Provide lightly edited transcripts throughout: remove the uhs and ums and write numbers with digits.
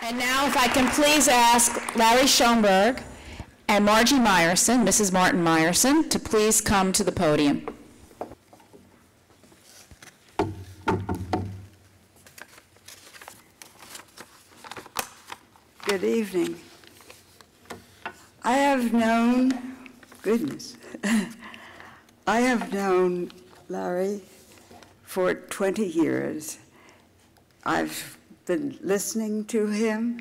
And now if I can please ask Larry Schoenberg and Margy Meyerson, Mrs. Martin Meyerson, to please come to the podium. Good evening. I have known, I have known Larry for 20 years. I've been listening to him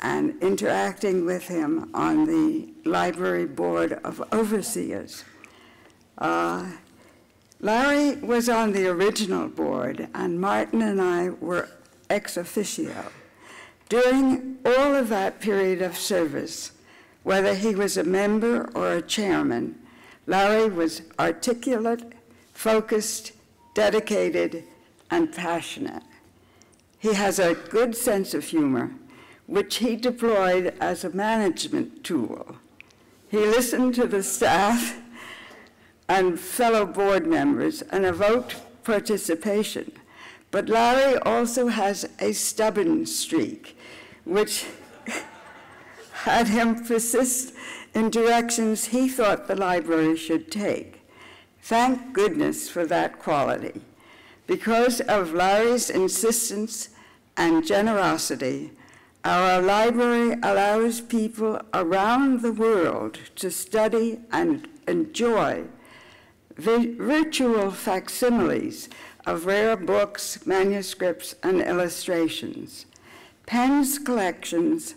and interacting with him on the Library Board of Overseers. Larry was on the original board, and Martin and I were ex officio. During all of that period of service, whether he was a member or a chairman, Larry was articulate, focused, dedicated, and passionate. He has a good sense of humor, which he deployed as a management tool. He listened to the staff and fellow board members and evoked participation. But Larry also has a stubborn streak, which had him persist in directions he thought the library should take. Thank goodness for that quality. Because of Larry's insistence and generosity, our library allows people around the world to study and enjoy virtual facsimiles of rare books, manuscripts, and illustrations. Penn's collections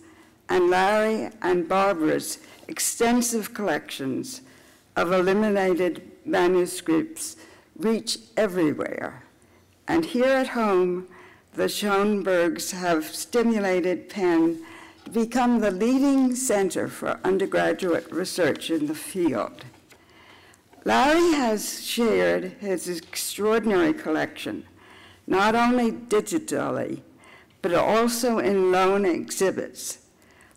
and Larry and Barbara's extensive collections of eliminated manuscripts reach everywhere. And here at home, the Schoenbergs have stimulated Penn to become the leading center for undergraduate research in the field. Larry has shared his extraordinary collection, not only digitally, but also in loan exhibits.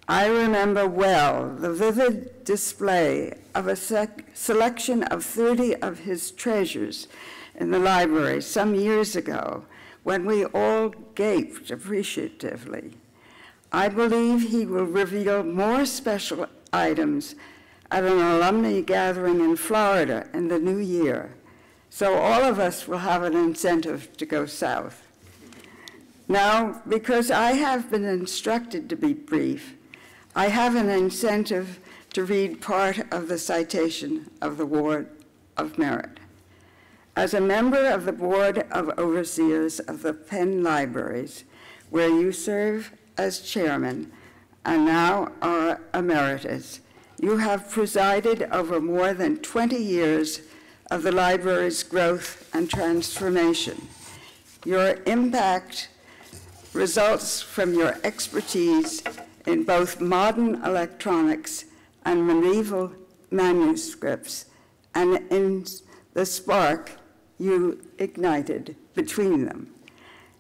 I remember well the vivid display of a selection of 30 of his treasures in the library some years ago, when we all gaped appreciatively. I believe he will reveal more special items at an alumni gathering in Florida in the new year, so all of us will have an incentive to go south. Now, because I have been instructed to be brief, I have an incentive to read part of the citation of the Award of Merit. As a member of the Board of Overseers of the Penn Libraries, where you serve as chairman and now are emeritus, you have presided over more than 20 years of the library's growth and transformation. Your impact results from your expertise in both modern electronics and medieval manuscripts, and in the spark you ignited between them.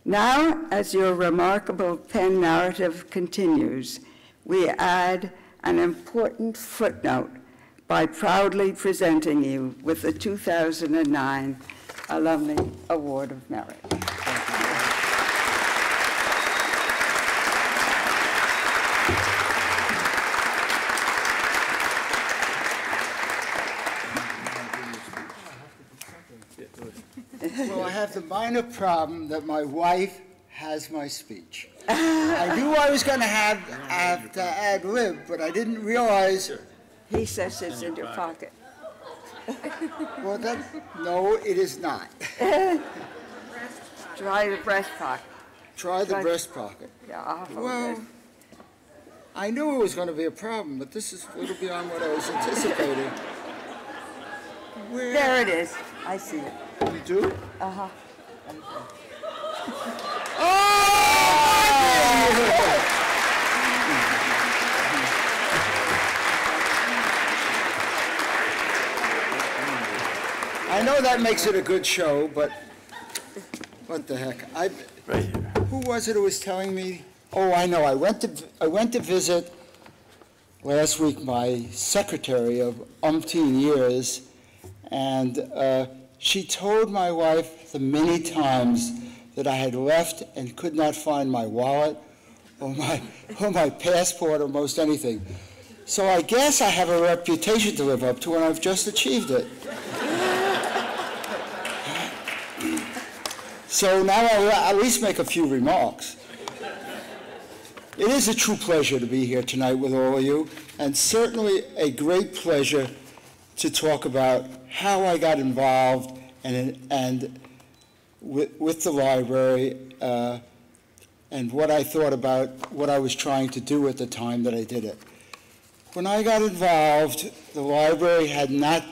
Now, as your remarkable Penn narrative continues, we add an important footnote by proudly presenting you with the 2009 Alumni Award of Merit. Well, I have the minor problem that my wife has my speech. I knew I was going to have to ad lib, but I didn't realize. He says it's in your pocket. Well, no, it is not. Try the breast pocket. Try the breast pocket. Yeah, I'll hold well, it. I knew it was going to be a problem, but this is a little beyond what I was anticipating. There it is. I see it. You do? Uh-huh. I know that makes it a good show, but what the heck? Right here. Who was it who was telling me? Oh, I know. I went to visit last week my secretary of umpteen years, and she told my wife the many times that I had left and could not find my wallet, or my passport or most anything. So I guess I have a reputation to live up to, and I've just achieved it. So now I'll at least make a few remarks. It is a true pleasure to be here tonight with all of you, and certainly a great pleasure to talk about how I got involved and with the library and what I thought about what I was trying to do at the time that I did it. When I got involved, the library had not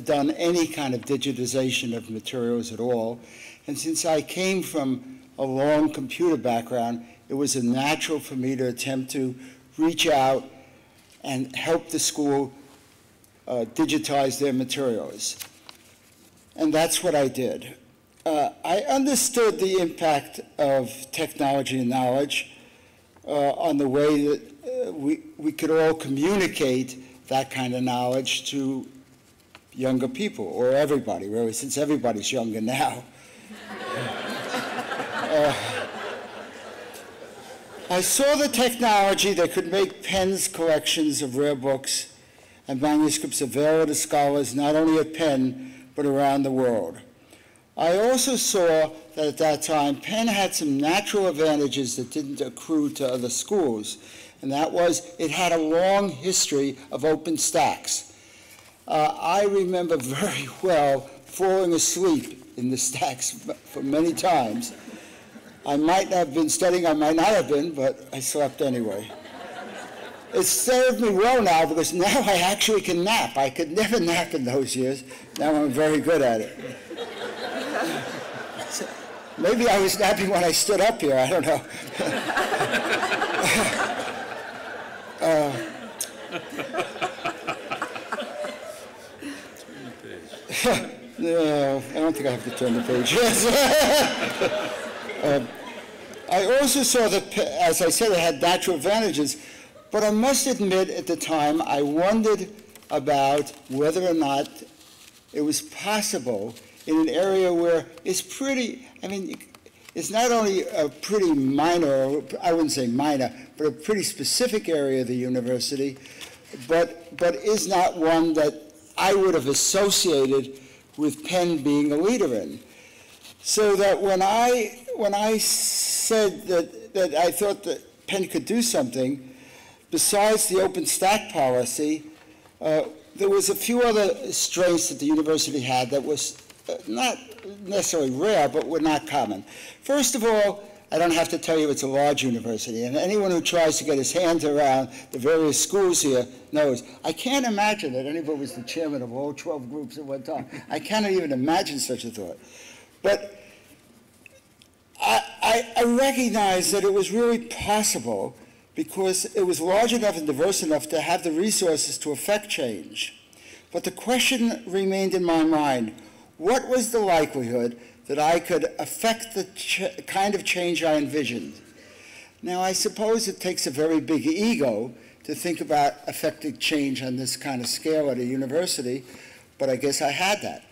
done any kind of digitization of materials at all, and since I came from a long computer background, it was a natural for me to attempt to reach out and help the school digitize their materials. And that's what I did. I understood the impact of technology and knowledge on the way that we could all communicate that kind of knowledge to younger people, or everybody, really, since everybody's younger now. I saw the technology that could make Penn's collections of rare books and manuscripts available to scholars not only at Penn, but around the world. I also saw that at that time, Penn had some natural advantages that didn't accrue to other schools, and that was it had a long history of open stacks. I remember very well falling asleep in the stacks for many times. I might have been studying, I might not have been, but I slept anyway. It served me well now because now I actually can nap. I could never nap in those years. Now I'm very good at it. So maybe I was napping when I stood up here, I don't know. No, I don't think I have to turn the page. I also saw that, as I said, it had natural advantages, but I must admit at the time I wondered about whether or not it was possible in an area where it's pretty, I mean, it's not only a pretty minor, I wouldn't say minor, but a pretty specific area of the university, but is not one that I would have associated with Penn being a leader in. So that when I said that I thought that Penn could do something, besides the open stack policy, there was a few other strengths that the university had that was not necessarily rare, but were not common. First of all, I don't have to tell you it's a large university, and anyone who tries to get his hands around the various schools here knows. I can't imagine that anybody was the chairman of all 12 groups at one time. I cannot even imagine such a thought. But I recognize that it was really possible because it was large enough and diverse enough to have the resources to effect change. But the question remained in my mind, what was the likelihood that I could affect the kind of change I envisioned? Now, I suppose it takes a very big ego to think about affecting change on this kind of scale at a university, but I guess I had that.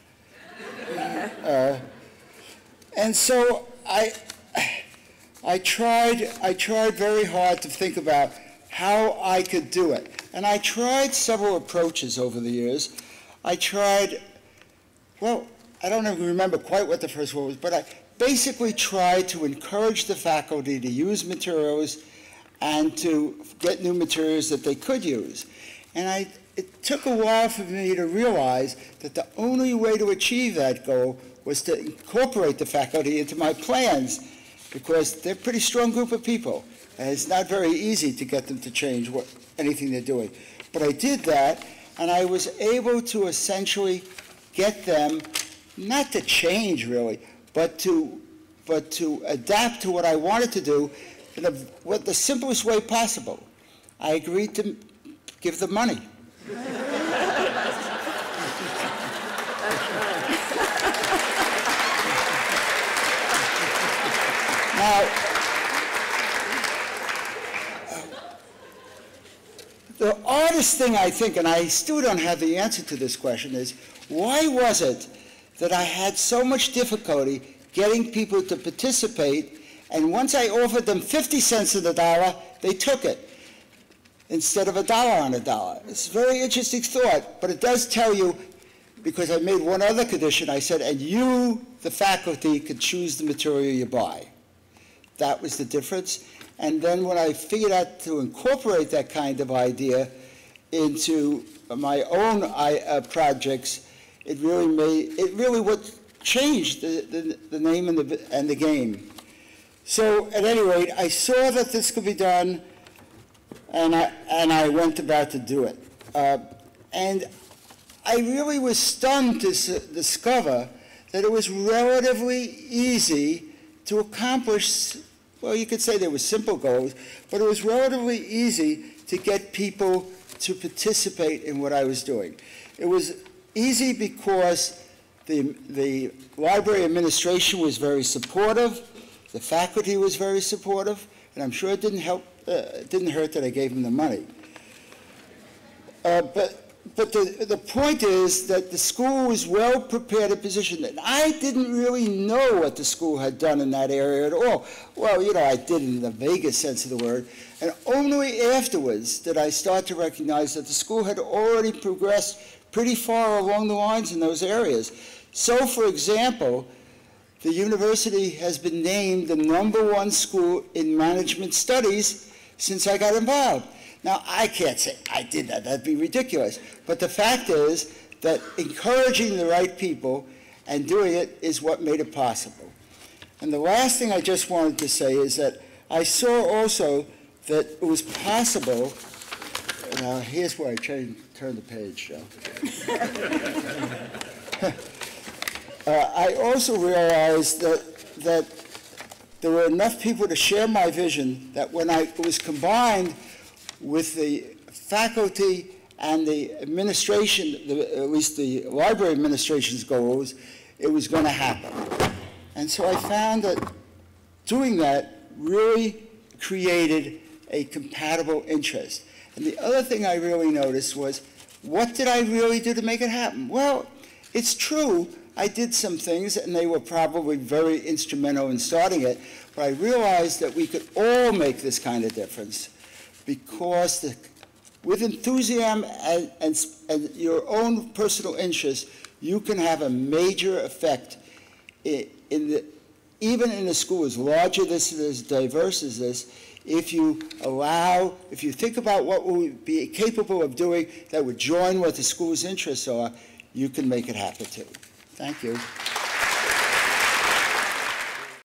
And so I tried very hard to think about how I could do it. And I tried several approaches over the years. I tried, well, I don't even remember quite what the first one was, but I basically tried to encourage the faculty to use materials and to get new materials that they could use. And it took a while for me to realize that the only way to achieve that goal was to incorporate the faculty into my plans, because they're a pretty strong group of people, and it's not very easy to get them to change anything they're doing. But I did that, and I was able to essentially get them, not to change really, but to adapt to what I wanted to do in the simplest way possible. I agreed to give them money. Now, the oddest thing I think, and I still don't have the answer to this question, is why was it that I had so much difficulty getting people to participate And once I offered them 50 cents on the dollar, they took it instead of $1 on a dollar. It's a very interesting thought, but it does tell you, because I made one other condition, I said, and you, the faculty, can choose the material you buy. That was the difference. And then when I figured out to incorporate that kind of idea into my own projects, it really what changed the name and the game. So at any rate, I saw that this could be done, and I went about to do it. And I really was stunned to discover that it was relatively easy to accomplish. Well, you could say there were simple goals, but it was relatively easy to get people to participate in what I was doing. It was easy because the library administration was very supportive, the faculty was very supportive, and I'm sure it didn't hurt that I gave them the money. But the point is that the school was well prepared and positioned. And I didn't really know what the school had done in that area at all. Well, you know, I did in the vaguest sense of the word. And only afterwards did I start to recognize that the school had already progressed pretty far along the lines in those areas. So, for example, the university has been named the #1 school in management studies since I got involved. Now, I can't say I did that. That'd be ridiculous. But the fact is that encouraging the right people and doing it is what made it possible. And the last thing I just wanted to say is that I saw also that it was possible. Now, here's where I turn the page. I also realized that there were enough people to share my vision that when it was combined with the faculty and the administration, at least the library administration's goals, it was going to happen. And so I found that doing that really created a compatible interest. And the other thing I really noticed was, what did I really do to make it happen? Well, it's true, I did some things, and they were probably very instrumental in starting it, but I realized that we could all make this kind of difference, because with enthusiasm and your own personal interest, you can have a major effect even in a school as large as this, as diverse as this, if you think about what we'll be capable of doing that would join what the school's interests are, you can make it happen too. Thank you.